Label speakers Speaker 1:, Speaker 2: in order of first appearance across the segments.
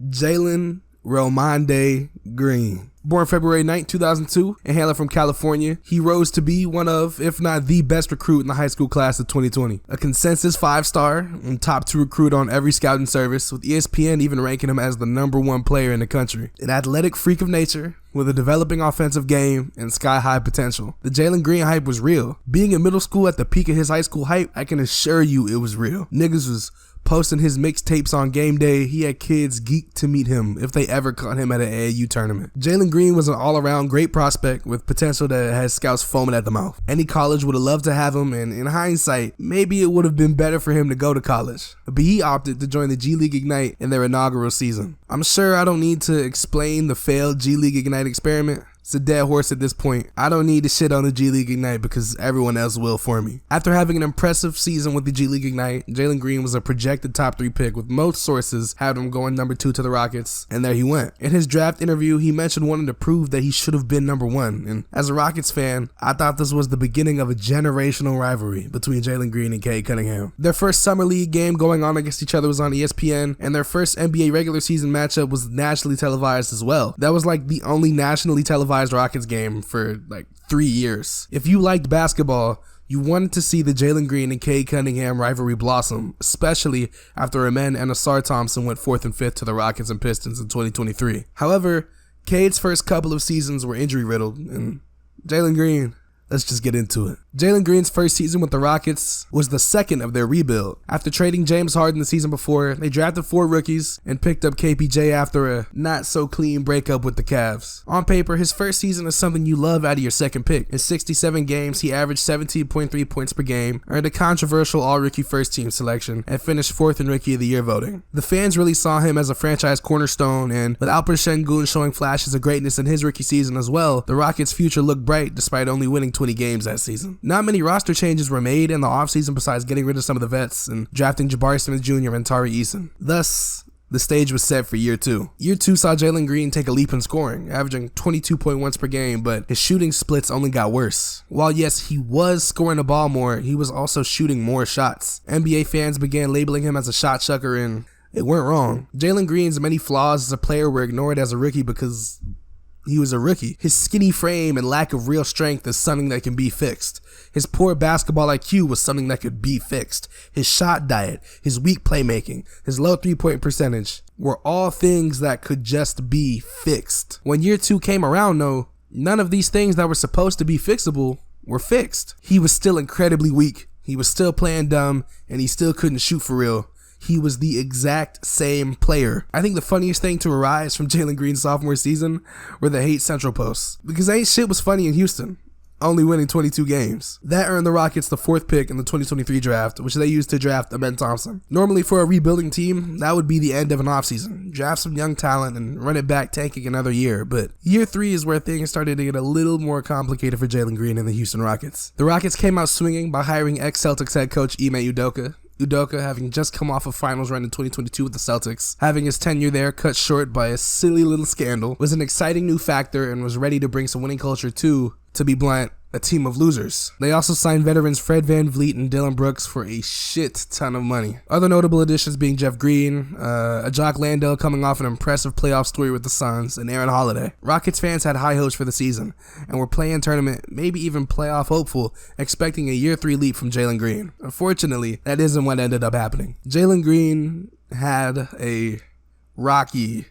Speaker 1: Jalen Romande Green. Born February 9, 2002, and hailing from California, he rose to be one of, if not the best recruit in the high school class of 2020. A consensus 5-star and top 2 recruit on every scouting service, with ESPN even ranking him as the #1 player in the country. An athletic freak of nature with a developing offensive game and sky-high potential. The Jalen Green hype was real. Being in middle school at the peak of his high school hype, I can assure you it was real. Niggas was posting his mixtapes on game day. He had kids geeked to meet him if they ever caught him at an AAU tournament. Jalen Green was an all-around great prospect with potential that has scouts foaming at the mouth. Any college would have loved to have him, and in hindsight, maybe it would have been better for him to go to college. But he opted to join the G League Ignite in their inaugural season. I'm sure I don't need to explain the failed G League Ignite experiment. It's a dead horse at this point. I don't need to shit on the G League Ignite because everyone else will for me. After having an impressive season with the G League Ignite, Jalen Green was a projected top 3 pick, with most sources had him going number 2 to the Rockets, and there he went. In his draft interview, he mentioned wanting to prove that he should have been number 1, and as a Rockets fan, I thought this was the beginning of a generational rivalry between Jalen Green and Cade Cunningham. Their first summer league game going on against each other was on ESPN, and their first NBA regular season matchup was nationally televised as well. That was like the only nationally televised Rockets game for like 3 years. If you liked basketball, you wanted to see the Jalen Green and Cade Cunningham rivalry blossom, especially after Amen and Asar Thompson went 4th and 5th to the Rockets and Pistons in 2023. However, Cade's first couple of seasons were injury riddled, and Jalen Green, let's just get into it. Jalen Green's first season with the Rockets was the second of their rebuild. After trading James Harden the season before, they drafted 4 rookies and picked up KPJ after a not-so-clean breakup with the Cavs. On paper, his first season is something you love out of your second pick. In 67 games, he averaged 17.3 points per game, earned a controversial all-rookie first-team selection, and finished 4th in Rookie of the Year voting. The fans really saw him as a franchise cornerstone, and with Alper Sengun showing flashes of greatness in his rookie season as well, the Rockets' future looked bright despite only winning 20 games that season. Not many roster changes were made in the offseason besides getting rid of some of the vets and drafting Jabari Smith Jr. and Tari Eason. Thus, the stage was set for year 2. Year 2 saw Jalen Green take a leap in scoring, averaging 22.1 per game, but his shooting splits only got worse. While yes, he was scoring the ball more, he was also shooting more shots. NBA fans began labeling him as a shot chucker, and it weren't wrong. Jalen Green's many flaws as a player were ignored as a rookie because he was a rookie. His skinny frame and lack of real strength is something that can be fixed. His poor basketball IQ was something that could be fixed. His shot diet, his weak playmaking, his low 3-point percentage were all things that could just be fixed. When year 2 came around though, none of these things that were supposed to be fixable were fixed. He was still incredibly weak. He was still playing dumb, and he still couldn't shoot for real. He was the exact same player. I think the funniest thing to arise from Jalen Green's sophomore season were the hate Central posts, because ain't shit was funny in Houston, only winning 22 games. That earned the Rockets the 4th pick in the 2023 draft, which they used to draft Amen Thompson. Normally for a rebuilding team, that would be the end of an offseason. Draft some young talent and run it back tanking another year, but year 3 is where things started to get a little more complicated for Jalen Green and the Houston Rockets. The Rockets came out swinging by hiring ex-Celtics head coach Ime Udoka. Udoka, having just come off a finals run in 2022 with the Celtics, having his tenure there cut short by a silly little scandal, was an exciting new factor and was ready to bring some winning culture to be blunt, a team of losers. They also signed veterans Fred VanVleet and Dylan Brooks for a shit ton of money. Other notable additions being Jeff Green, Jock Landale coming off an impressive playoff story with the Suns, and Aaron Holiday. Rockets fans had high hopes for the season and were playing tournament, maybe even playoff hopeful, expecting a year 3 leap from Jalen Green. Unfortunately, that isn't what ended up happening. Jalen Green had a rocky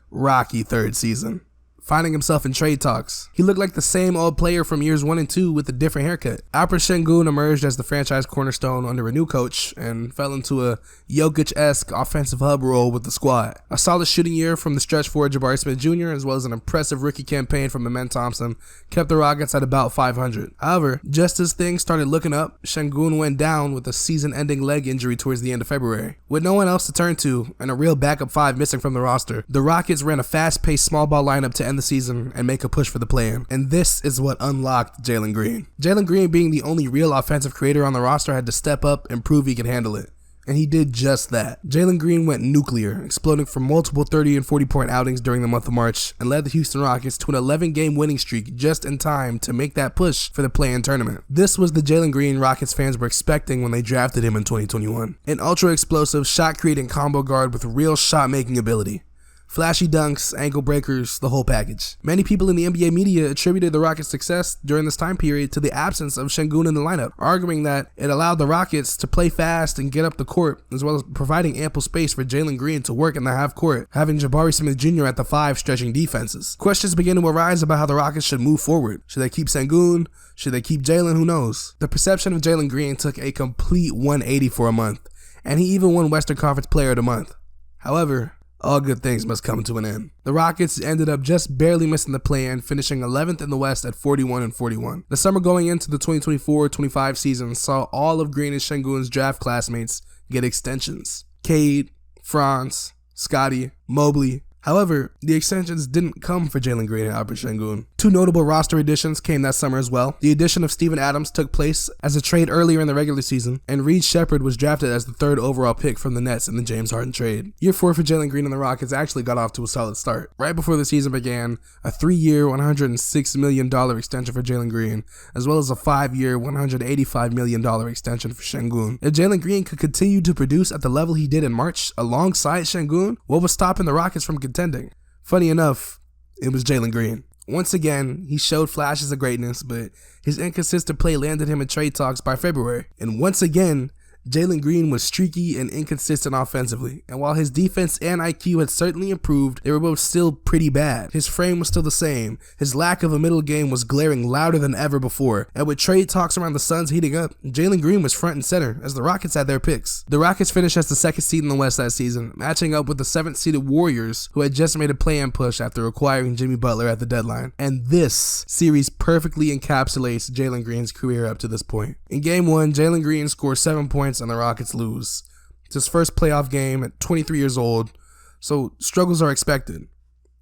Speaker 1: 3rd season, finding himself in trade talks. He looked like the same old player from years 1 and 2 with a different haircut. Alper Sengun emerged as the franchise cornerstone under a new coach and fell into a Jokic-esque offensive hub role with the squad. A solid shooting year from the stretch forward Jabari Smith Jr. as well as an impressive rookie campaign from Amen Thompson kept the Rockets at about 500. However, just as things started looking up, Sengun went down with a season-ending leg injury towards the end of February. With no one else to turn to and a real backup 5 missing from the roster, the Rockets ran a fast-paced small ball lineup to end the season and make a push for the play-in. And this is what unlocked Jalen Green. Jalen Green, being the only real offensive creator on the roster, had to step up and prove he could handle it. And he did just that. Jalen Green went nuclear, exploding for multiple 30 and 40-point outings during the month of March, and led the Houston Rockets to an 11-game winning streak just in time to make that push for the play-in tournament. This was the Jalen Green Rockets fans were expecting when they drafted him in 2021. An ultra-explosive, shot-creating combo guard with real shot-making ability. Flashy dunks, ankle breakers, the whole package. Many people in the NBA media attributed the Rockets' success during this time period to the absence of Sengun in the lineup, arguing that it allowed the Rockets to play fast and get up the court, as well as providing ample space for Jalen Green to work in the half court, having Jabari Smith Jr. at the 5 stretching defenses. Questions began to arise about how the Rockets should move forward. Should they keep Sengun? Should they keep Jalen? Who knows? The perception of Jalen Green took a complete 180 for a month, and he even won Western Conference Player of the Month. However, all good things must come to an end. The Rockets ended up just barely missing the play-in, finishing 11th in the West at 41-41. The summer going into the 2024-25 season saw all of Green and Sengun's draft classmates get extensions. Cade, Franz, Scotty, Mobley. However, the extensions didn't come for Jalen Green and Albert Sengun. 2 notable roster additions came that summer as well. The addition of Steven Adams took place as a trade earlier in the regular season, and Reed Shepherd was drafted as the 3rd overall pick from the Nets in the James Harden trade. Year 4 for Jalen Green and the Rockets actually got off to a solid start. Right before the season began, a 3-year, $106 million extension for Jalen Green, as well as a 5-year, $185 million extension for Sengun. If Jalen Green could continue to produce at the level he did in March alongside Sengun, what was stopping the Rockets from contending? Funny enough, it was Jalen Green. Once again, he showed flashes of greatness, but his inconsistent play landed him in trade talks by February. And once again, Jalen Green was streaky and inconsistent offensively, and while his defense and IQ had certainly improved, they were both still pretty bad. His frame was still the same, his lack of a middle game was glaring louder than ever before, and with trade talks around the Suns heating up, Jalen Green was front and center as the Rockets had their picks. The Rockets finished as the 2nd seed in the West that season, matching up with the 7th seeded Warriors, who had just made a play-in push after acquiring Jimmy Butler at the deadline. And this series perfectly encapsulates Jalen Green's career up to this point. In Game 1, Jalen Green scored 7 points and the Rockets lose. It's his first playoff game at 23 years old, so struggles are expected.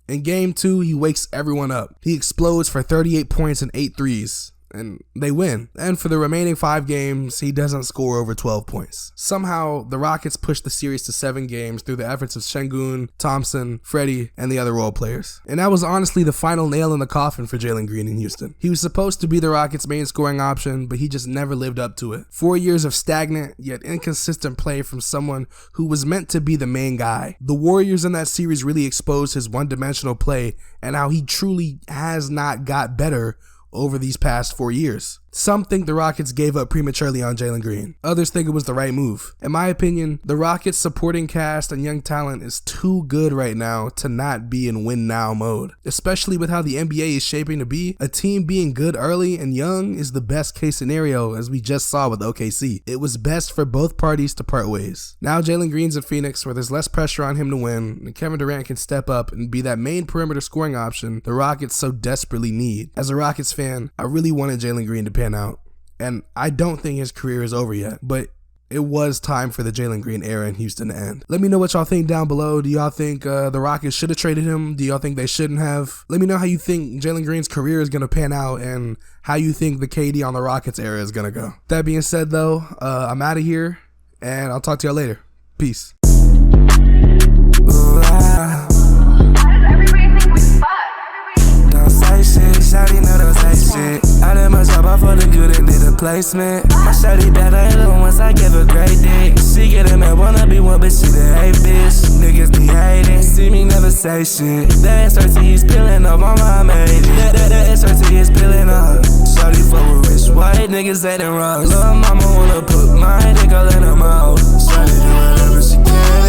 Speaker 1: In Game 2, he wakes everyone up. He explodes for 38 points and 8 threes, and they win. And for the remaining 5 games, he doesn't score over 12 points. Somehow, the Rockets pushed the series to 7 games through the efforts of Sengun, Thompson, Freddie, and the other role players. And that was honestly the final nail in the coffin for Jalen Green in Houston. He was supposed to be the Rockets' main scoring option, but he just never lived up to it. 4 years of stagnant, yet inconsistent play from someone who was meant to be the main guy. The Warriors in that series really exposed his one-dimensional play and how he truly has not got better over these past 4 years. Some think the Rockets gave up prematurely on Jalen Green. Others think it was the right move. In my opinion, the Rockets' supporting cast and young talent is too good right now to not be in win now mode. Especially with how the NBA is shaping to be, a team being good early and young is the best case scenario, as we just saw with OKC. It was best for both parties to part ways. Now Jalen Green's in Phoenix, where there's less pressure on him to win, and Kevin Durant can step up and be that main perimeter scoring option the Rockets so desperately need. As a Rockets fan, I really wanted Jalen Green to pan out, and I don't think his career is over yet, but it was time for the Jalen Green era in Houston to end. Let me know what y'all think down below. Do y'all think the Rockets should have traded him? Do y'all think they shouldn't have? Let me know how you think Jalen Green's career is going to pan out and how you think the KD on the Rockets era is going to go. That being said, though, I'm out of here, and I'll talk to y'all later. Peace.
Speaker 2: Shawty know don't say shit. I did my job, I for the good and did a placement. My shawty bad, I hit her once, I give her great dick. She get him and wanna be one, but she the hate bitch. Niggas be hating, see me never say shit. That SRT is peeling up, mama I made it. That SRT is peeling up. Shawty fuck with rich white niggas that done rock. Lil' mama wanna put my dick all in her mouth. Shawty do whatever she can.